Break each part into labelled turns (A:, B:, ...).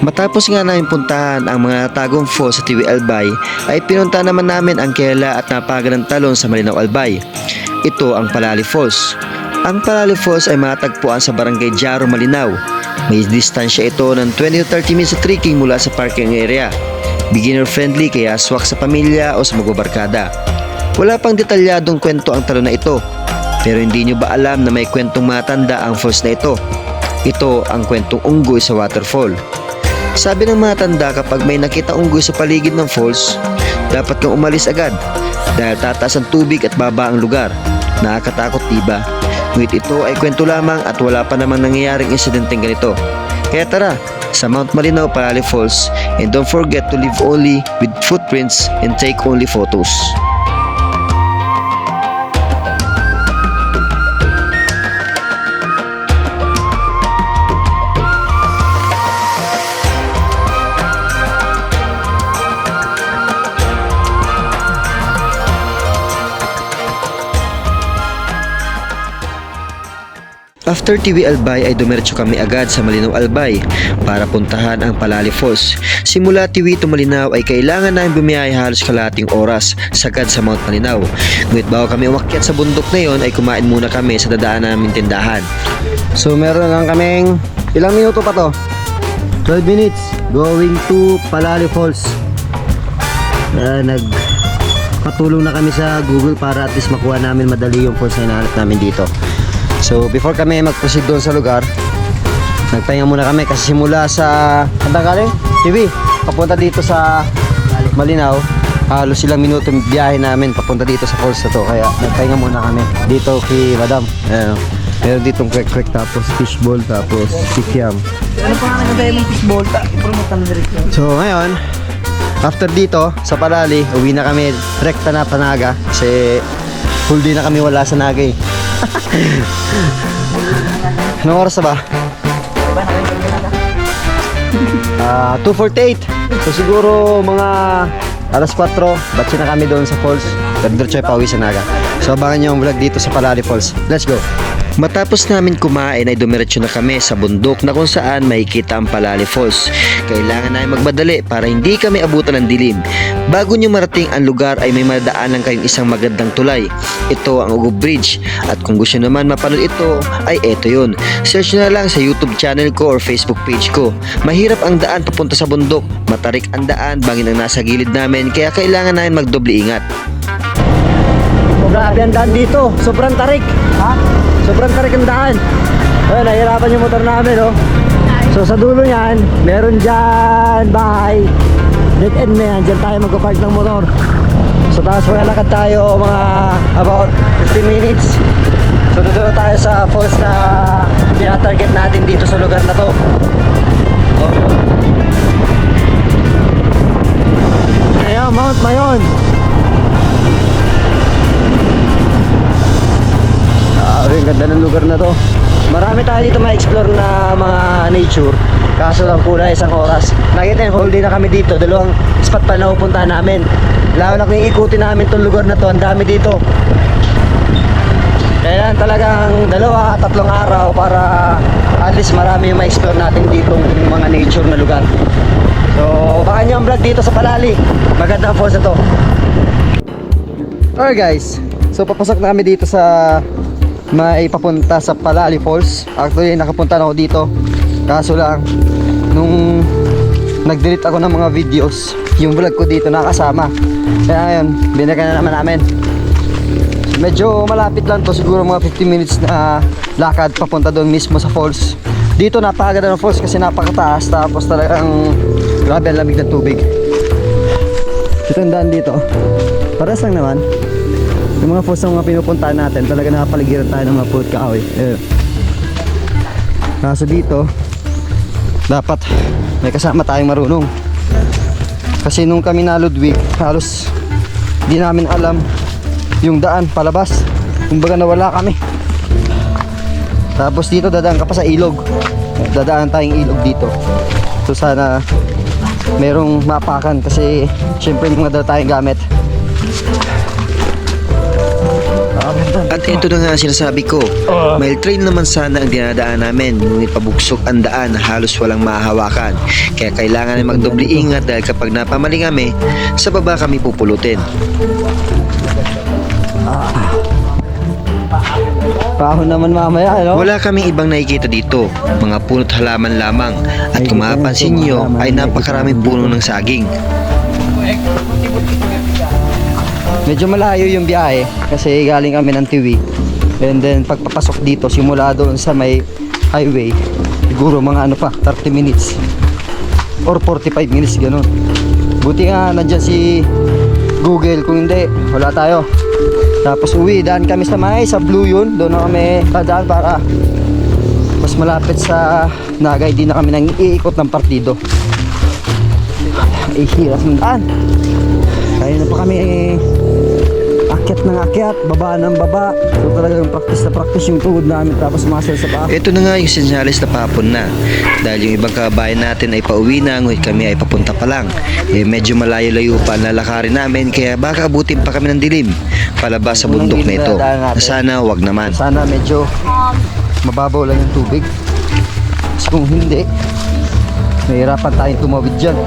A: Matapos nga namin puntahan ang mga tagong falls sa Tiwi Albay, ay pinunta naman namin ang kela at napagandang talon sa Malinaw Albay. Ito ang Palali Falls. Ang Palali Falls ay matagpuan sa Barangay Jaro, Malinaw. May distansya ito ng 20 to 30 minutes trekking mula sa parking area. Beginner friendly kaya swak sa pamilya o sa magbabarkada. Wala pang detalyadong kwento ang talon na ito. Pero hindi nyo ba alam na may kwentong matanda ang falls na ito? Ito ang kwentong unggoy sa waterfall. Sabi ng mga tanda, kapag may nakita unggoy sa paligid ng falls, dapat kang umalis agad dahil tataas ang tubig at baba ang lugar. Nakakatakot, diba? Ngunit ito ay kwento lamang at wala pa namang nangyayaring insidenteng ganito. Kaya tara sa Mount Malinaw, Palali Falls, and don't forget to live only with footprints and take only photos. After Tiwi Albay ay dumiretso kami agad sa Malinaw Albay para puntahan ang Palali Falls. Simula Tiwi to Malinaw ay kailangan namin bumiyahe halos kalahating oras sagad sa Mount Malinaw. Ngunit bago kami umakyat sa bundok na yon ay kumain muna kami sa dadaan naming tindahan. So meron lang kaming ilang minuto pa to? 12 minutes going to Palali Falls. Nagpatulong na kami sa Google para at least makuha namin madali yung falls na hinahanap namin dito. So before kami mag-proceed doon sa lugar, nagpahinga muna kami kasi simula sa galing TV papunta dito sa Malinaw, halos ilang minuto yung biyahe namin papunta dito sa falls na to. Kaya nagpahinga muna kami dito kay Madam. Meron ditong kwek-kwek, tapos fishball, tapos kikiam.
B: Ano pa nga nagagaya mong fishball? I-promote na direct lang.
A: So ngayon, after dito sa Palali, uwi na kami rekta na Panaga kasi full day na kami wala sa Naga eh. Anong oras na ba? 2:48. So siguro mga alas 4, batsi na kami doon sa falls. Diretso ay pauwi sa Naga. So abangan nyo ang vlog dito sa Palali Falls. Let's go! Matapos namin kumain ay dumiretso na kami sa bundok na kung saan makikita ang Palali Falls. Kailangan namin magmadali para hindi kami abutan ng dilim. Bago nyo marating ang lugar ay may madaanan kayong isang magandang tulay. Ito ang Ugo Bridge at kung gusto naman mapanood ito ay eto yun. Search na lang sa YouTube channel ko or Facebook page ko. Mahirap ang daan papunta sa bundok. Matarik ang daan, bangin ang nasa gilid namin kaya kailangan namin magdoble ingat. Grabe ang daan dito, sobrang tarik. Ha? Sobrang tarik ang daan. Ayun, nahihirapan yung motor namin, oh. So sa dulo niyan, meron dyan bahay. Dead end na yan, dyan tayo magpapark ng motor. So tapos maglalakad tayo mga about 15 minutes. So dito tayo sa falls na pinatarget natin dito sa lugar na to. Oh. Ayan, Mount Mayon. Ang ganda ng lugar na to. Marami tayo dito ma-explore na mga nature. Kaso lang kulang isang oras. Nakita yung whole day na kami dito. Dalawang spot pa na pupuntahan namin. Lalo na kung ikutin namin tong lugar na to. Ang dami dito. Kaya talagang 2-3 araw para at least marami yung ma-explore natin dito mga nature na lugar. So baka nyo ang vlog dito sa Palali. Magandang falls na to. Alright guys, so papasok na kami dito sa may papunta sa Palali Falls. Actually nakapunta na ako dito, kaso lang nung nag-delete ako ng mga videos, yung vlog ko dito nakasama. Kaya ngayon binalikan na naman namin. Medyo malapit lang to, siguro mga 15 minutes na lakad papunta doon mismo sa falls. Dito napakaganda ng falls kasi napakataas, tapos talagang grabe ang lamig ng tubig. Ito ang daan dito, paras lang naman. Yung mga falls na mga pinupuntahan natin, talaga nakapaligiran tayo ng mga pulot kahoy. Kaso dito dapat may kasama tayong marunong, kasi nung kami na Ludwig halos di namin alam yung daan palabas, kumbaga nawala kami. Tapos dito dadaan ka pa sa ilog, dadaan tayong ilog dito. So sana merong mapakan kasi syempre hindi mga dala tayong gamit. At ito na nga ang sinasabi ko, mile trail naman sana ang dinadaan namin, ngunit pabuksok ang daan na halos walang mahahawakan. Kaya kailangan ay magdoble ingat dahil kapag napamali kami, sa baba kami pupulutin.
B: Pahon naman mamaya, ano?
A: Wala kaming ibang nakikita dito, mga puno't halaman lamang. At kung mapapansin nyo ay napakaraming puno ng saging.
B: Medyo malayo yung biyahe kasi galing kami ng Tiwi. And then pagpapasok dito, simula doon sa may highway, siguro mga ano pa, 30 minutes or 45 minutes, ganun. Buti nga nandyan si Google, kung hindi, wala tayo. Tapos uwi, daan kami sa Blue yun, doon na kami dadaan para mas malapit sa Nagay. Di na kami nang iikot ng partido. Hirap ng daan. Kaya na pa kami akyat ng akyat, baba ng baba. So talagang practice na practice yung tuhod namin, tapos muscle sa paa.
A: Ito na nga yung sinyalis na papon na. Dahil yung ibang kabayan natin ay pauwi na, ngunit kami ay papunta pa lang. Medyo malayo-layo pa ang lalakarin namin, kaya baka abutin pa kami ng dilim palabas sa bundok na ito. Sana wag naman.
B: Sana medyo mababaw lang yung tubig. Kasi kung hindi, mahirapan tayong tumawid dyan.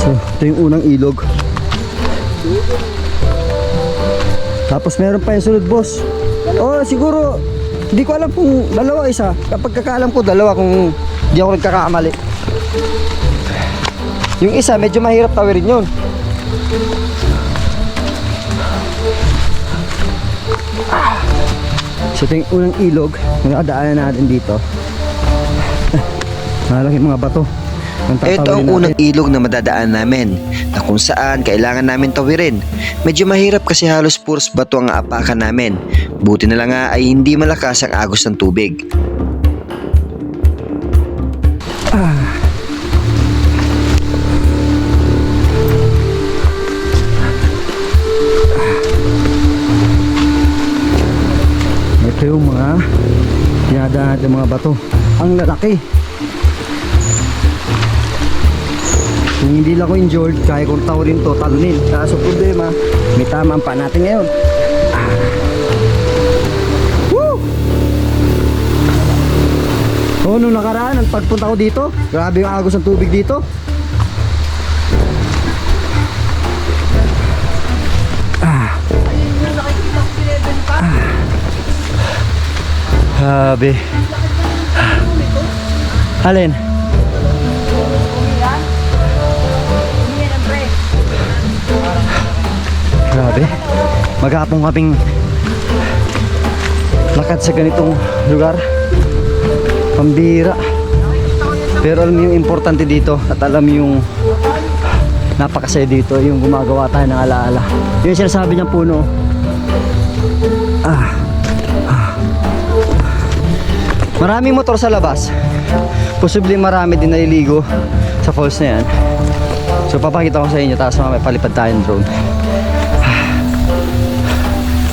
B: So, ito yung unang ilog. Tapos meron pa yung sunod, boss. Oh, siguro, hindi ko alam kung dalawa isa. Kapag kakaalam ko dalawa, kung di ako nagkakamali. Yung isa, medyo mahirap tawirin yun. So ito yung unang ilog na nadaanan natin dito. Malaking mga bato.
A: Ito ang unang ilog na madadaan namin, na kung saan kailangan namin tawirin. Medyo mahirap kasi halos puros bato ang aapakan namin. Buti na lang nga ay hindi malakas ang agos ng tubig.
B: Ito yung mga dinadaan natin mga bato. Ang lalaki. Kung hindi lang ako injured, kaya kong tawarin to, talunin. Kaso problema, may tama ang pa natin ngayon. Woo! Oh, nung nakaraan, ang pagpunta ko dito, grabe yung agos ng tubig dito. Grabe. Alin? Grabe. Maghapon kaming lakad sa ganitong lugar. Pambira. Pero alam mo yung importante dito, at alam mo yung napakasaya dito, yung gumagawa tayo ng alaala. Yung sinasabi niyang puno. Maraming motor sa labas. Posible marami din naliligo sa falls na yan. So papakita ko sa inyo, tapos mamaya palipad tayo ng drone.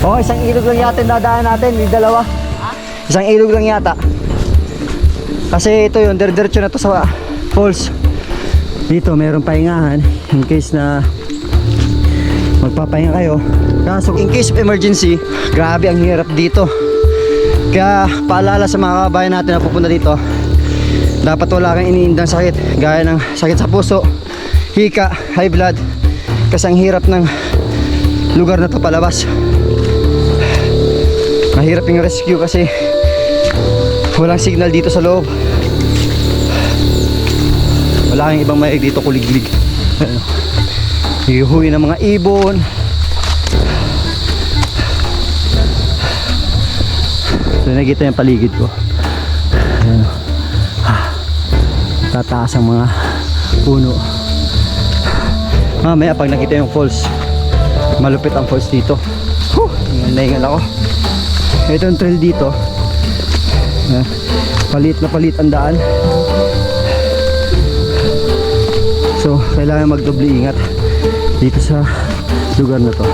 B: Oh, isang ilog lang yata dadaan natin, hindi dalawa. Isang ilog lang yata. Kasi ito yun, diretso na to sa falls. Dito meron pahingahan in case na magpapahinga kayo. Kaso in case of emergency, grabe ang hirap dito. Kaya paalala sa mga kabayan natin na pupunta dito, dapat wala kang iniindang sakit, gaya ng sakit sa puso, hika, high blood. Kasi ang hirap ng lugar na to palabas. Mahirap yung rescue kasi walang signal dito sa loob. Wala kang ibang mayag dito, kuliglig. Hihuwi ng mga ibon. So nakita yung paligid ko. Ayan. Tataas ang mga puno. Mamaya pag nakita yung falls, malupit ang falls dito. Hingal ako. Ito yung trail dito. Palit na palit ang daan. So kailangan magdoble ingat dito sa lugar na to.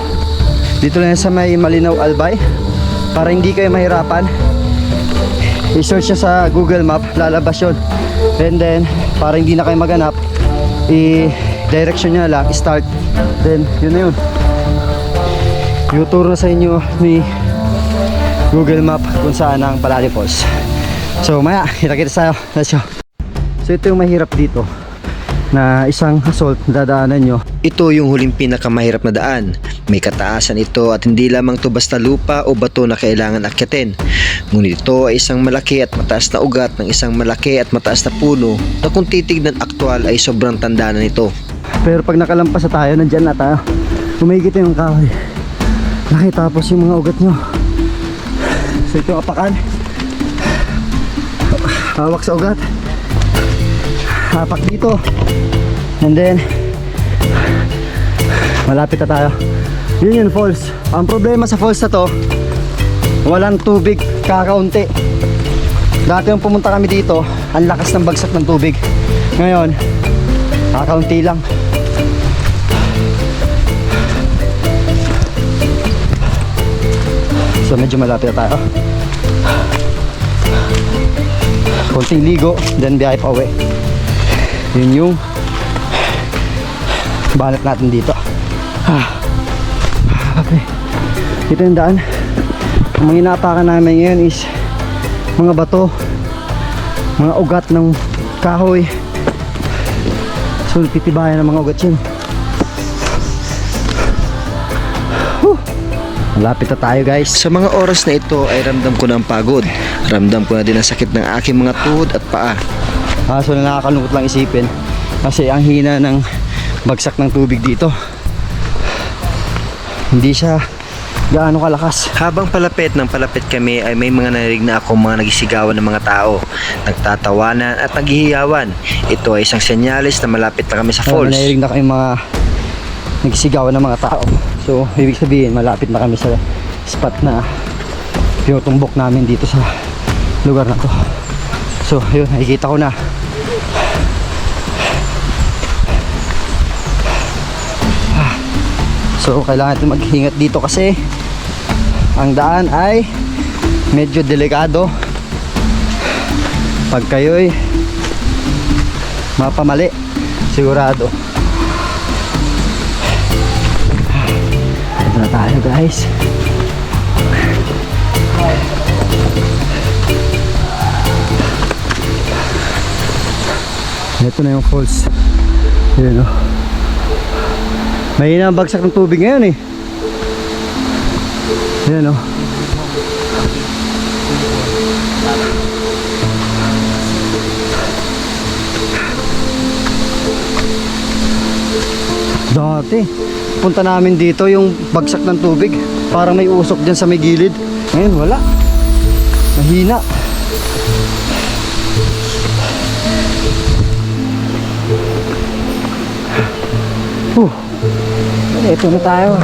B: Dito lang sa may Malinaw Albay, para hindi kayo mahirapan. I-search nyo sa Google Map, lalabas yun. And then para hindi na kayo maganap, direction niya lang, start. Then, yun na yun. Tuturo na sa inyo ni Google Map kung saan ang Palali Falls. So, maya, kita-kita tayo. Let's go. So, ito yung mahirap dito na isang assault na dadaanan nyo.
A: Ito yung huling pinakamahirap na daan. May kataasan ito at hindi lamang to basta lupa o bato na kailangan akyatin. Ngunit ito ay isang malaki at mataas na ugat ng isang malaki at mataas na puno na kung titignan aktual ay sobrang tanda na nito.
B: Pero pag nakalampas na tayo, nandyan na tayo. Umigit yung kahoy. Laki, tapos yung mga ugat nyo. So ito yung apakan. Hawak sa ugat. Hapak dito. And then malapit na tayo. Yun yung falls. Ang problema sa falls na to, walang tubig, kakaunti. Dati yung pumunta kami dito, ang lakas ng bagsak ng tubig. Ngayon, kakaunti lang. So medyo malapit na tayo. Konting ligo, then biyahe pa uwi. Yun yung banat natin dito. Okay. Ito yung daan. Ang mga inaapakan namin ngayon is mga bato, mga ugat ng kahoy. So titibayan ng mga ugat yun. Malapit na tayo, guys.
A: Sa mga oras na ito ay ramdam ko na ang pagod. Ramdam ko na din ang sakit ng aking mga tuhod at paa.
B: So nakakalungkot lang isipin kasi ang hina ng bagsak ng tubig dito. Hindi siya gaano kalakas.
A: Habang palapit ng palapit kami ay may mga narinig na ako mga nagisigawan ng mga tao. Nagtatawanan at naghihiyawan. Ito ay isang senyales na malapit na kami sa falls.
B: Narinig na kami mga nagsigawan ng mga tao. So ibig sabihin malapit na kami sa spot na pinutumbok namin dito sa lugar na to. So yun, nakikita ko na. So kailangan natin mag-ingat dito kasi ang daan ay medyo delikado. Pag kayo'y mapamali, sigurado. Ito na tayo, guys. Ito na yung falls. Yun, oh. Mahina ang bagsak ng tubig ngayon eh. Yan o. Dati punta namin dito yung bagsak ng tubig, parang may usok dyan sa may gilid. Ngayon wala. Mahina. Ito na tayo.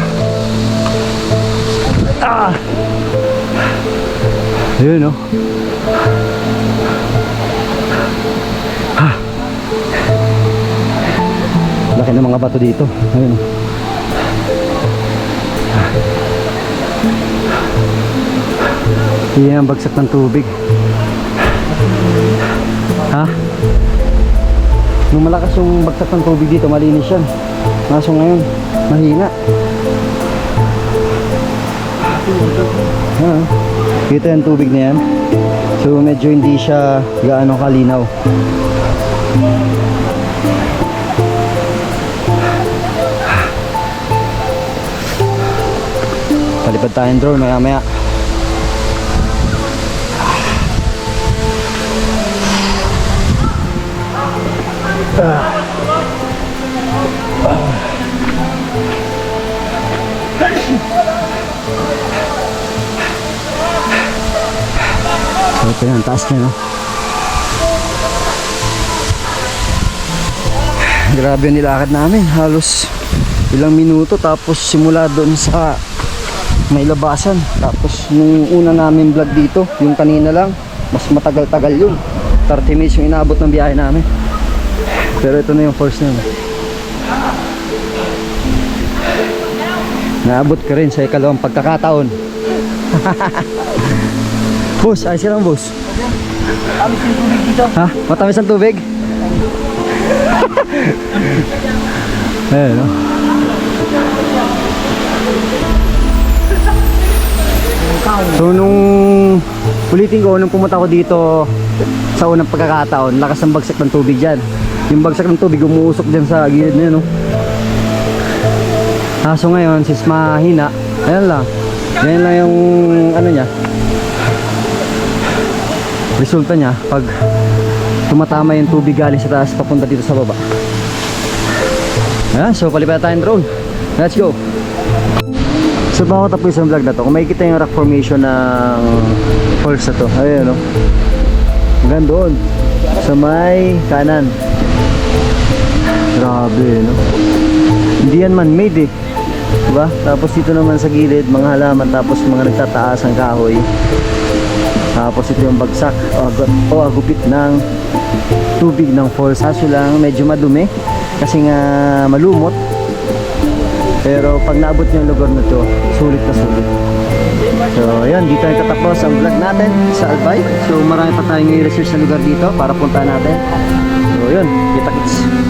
B: Ayun, oh. Laki ng mga bato dito. Ayun. Yan ang bagsak ng tubig. Ha? Nung malakas yung bagsak ng tubig dito, malinis yan. Kaso ngayon, mahina. Kita yung tubig na yan. So medyo hindi siya gaano kalinaw. Palipad tayong drone maya maya. Ito yan, taas niya, no? Grabe yung nilakad namin. Halos ilang minuto. Tapos simula doon sa may labasan. Tapos nung una namin vlog dito, yung kanina lang, mas matagal-tagal yun. 30 minutes yung inaabot ng biyahe namin. Pero ito na yung first na yun. Naabot ka rin sa ikalawang pagkakataon. Boss, ayos ka lang, boss. Matamis ang tubig dito. Ha? Matamis ang tubig? Ayan, no? So nung ulitin ko, nung pumunta ko dito sa unang pagkakataon, lakas ng bagsak ng tubig dyan. Yung bagsak ng tubig umuusok dyan sa gilid na yun, no? Kaso ngayon, since mahina, ayan lang. Ganyan lang yung ano niya. Resulta niya pag tumatama yung tubig galing sa taas papunta dito sa baba. Ayan, so palipat tayong drone. Let's go. So bago tapos ang vlog na to, kung makikita yung rock formation ng falls na to, ayun, no? Hanggang doon sa may kanan. Grabe, no? Hindi yan man-made, eh. Diba? Tapos dito naman sa gilid, mga halaman, tapos mga nagtataas ang kahoy. Tapos ito yung bagsak o agupit ng tubig ng falls. Kaso lang medyo madumi kasi nga malumot. Pero pag naabot nyo yung lugar na to, sulit na sulit. So yan, dito ay tatapos ang vlog natin sa Albay. So marami pa tayong i-research sa lugar dito para punta natin. So yun, kita-kits.